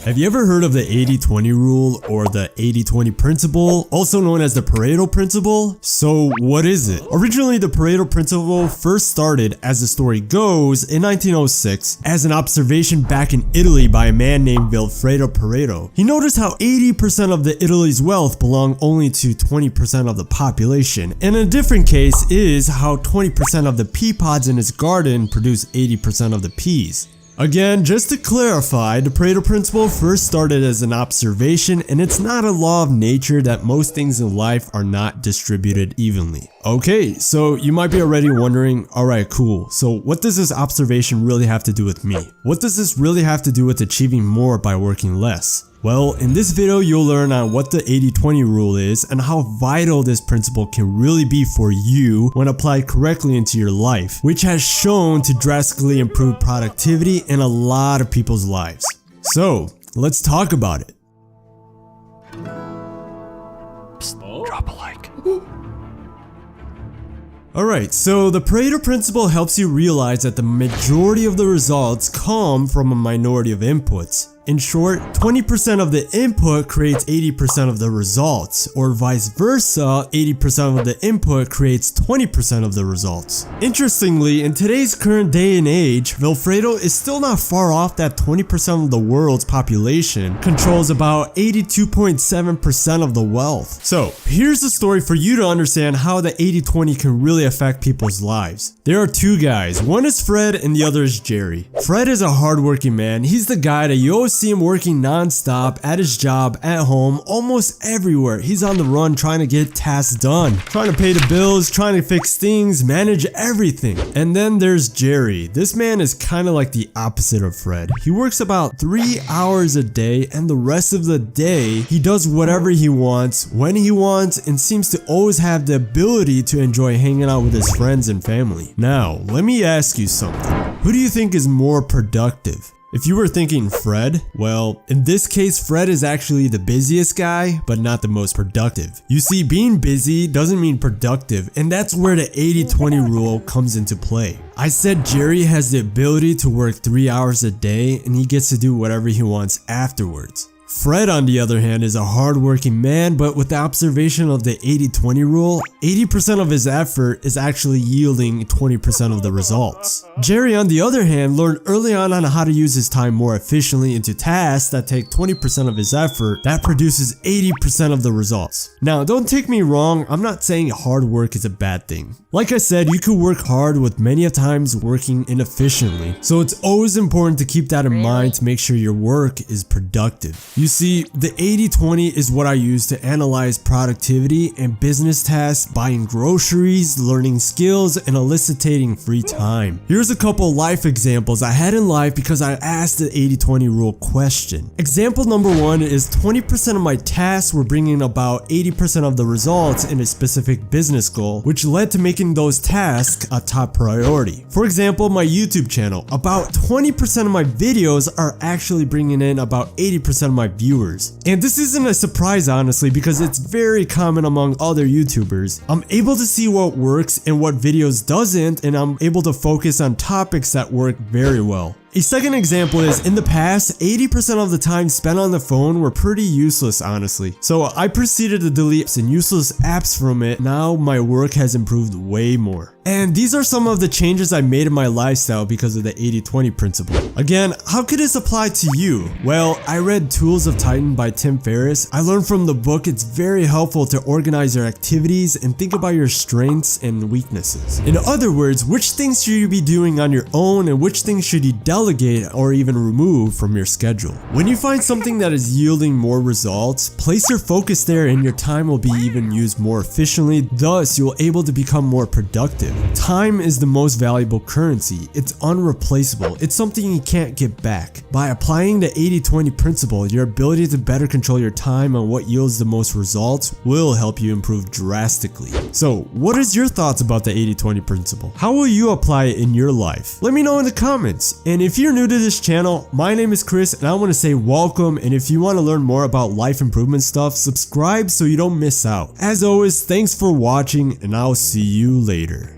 Have you ever heard of the 80-20 rule or the 80-20 principle, also known as the Pareto Principle? So what is it? Originally, the Pareto Principle first started, as the story goes, in 1906 as an observation back in Italy by a man named Vilfredo Pareto. He noticed how 80% of the Italy's wealth belonged only to 20% of the population, and a different case is how 20% of the pea pods in his garden produce 80% of the peas. Again, just to clarify, the Pareto Principle first started as an observation, and it's not a law of nature that most things in life are not distributed evenly. Okay, so you might be already wondering, alright, cool, so what does this observation really have to do with me? What does this really have to do with achieving more by working less? Well, in this video, you'll learn on what the 80-20 rule is and how vital this principle can really be for you when applied correctly into your life, which has shown to drastically improve productivity in a lot of people's lives. So, let's talk about it. Psst, drop a like. Alright, so the Pareto Principle helps you realize that the majority of the results come from a minority of inputs. In short, 20% of the input creates 80% of the results, or vice versa, 80% of the input creates 20% of the results. Interestingly, in today's current day and age, Vilfredo is still not far off that 20% of the world's population controls about 82.7% of the wealth. So, here's the story for you to understand how the 80-20 can really affect people's lives. There are two guys, one is Fred and the other is Jerry. Fred is a hardworking man. He's the guy that you always see him working non-stop at his job, at home, almost everywhere. He's on the run trying to get tasks done, trying to pay the bills, trying to fix things, manage everything. And then there's Jerry. This man is kind of like the opposite of Fred. He works about 3 hours a day, and the rest of the day he does whatever he wants, when he wants, and seems to always have the ability to enjoy hanging out with his friends and family. Now, let me ask you something. Who do you think is more productive? If you were thinking Fred, well, in this case, Fred is actually the busiest guy, but not the most productive. You see, being busy doesn't mean productive, and that's where the 80-20 rule comes into play. I said Jerry has the ability to work 3 hours a day, and he gets to do whatever he wants afterwards. Fred, on the other hand, is a hardworking man, but with the observation of the 80-20 rule, 80% of his effort is actually yielding 20% of the results. Jerry, on the other hand, learned early on how to use his time more efficiently into tasks that take 20% of his effort that produces 80% of the results. Now, don't take me wrong, I'm not saying hard work is a bad thing. Like I said, you could work hard with many a times working inefficiently, so it's always important to keep that in mind to make sure your work is productive. You see, the 80-20 is what I use to analyze productivity and business tasks, buying groceries, learning skills, and eliciting free time. Here's a couple life examples I had in life because I asked the 80-20 rule question. Example number one is 20% of my tasks were bringing about 80% of the results in a specific business goal, which led to making those tasks a top priority. For example, my YouTube channel, about 20% of my videos are actually bringing in about 80% of my viewers. And this isn't a surprise, honestly, because it's very common among other YouTubers. I'm able to see what works and what videos doesn't, and I'm able to focus on topics that work very well. A second example is, in the past, 80% of the time spent on the phone were pretty useless, honestly. So I proceeded to delete some useless apps from it. Now my work has improved way more. And these are some of the changes I made in my lifestyle because of the 80-20 principle. Again, how could this apply to you? Well, I read Tools of Titan by Tim Ferriss. I learned from the book it's very helpful to organize your activities and think about your strengths and weaknesses. In other words, which things should you be doing on your own and which things should you delegate or even remove from your schedule. When you find something that is yielding more results, place your focus there and your time will be even used more efficiently, thus you'll able to become more productive. Time is the most valuable currency. It's unreplaceable. It's something you can't get back. By applying the 80-20 principle, your ability to better control your time and what yields the most results will help you improve drastically. So, what is your thoughts about the 80-20 principle? How will you apply it in your life? Let me know in the comments. And if you're new to this channel, my name is Chris and I want to say welcome, and if you want to learn more about life improvement stuff, subscribe so you don't miss out. As always, thanks for watching and I'll see you later.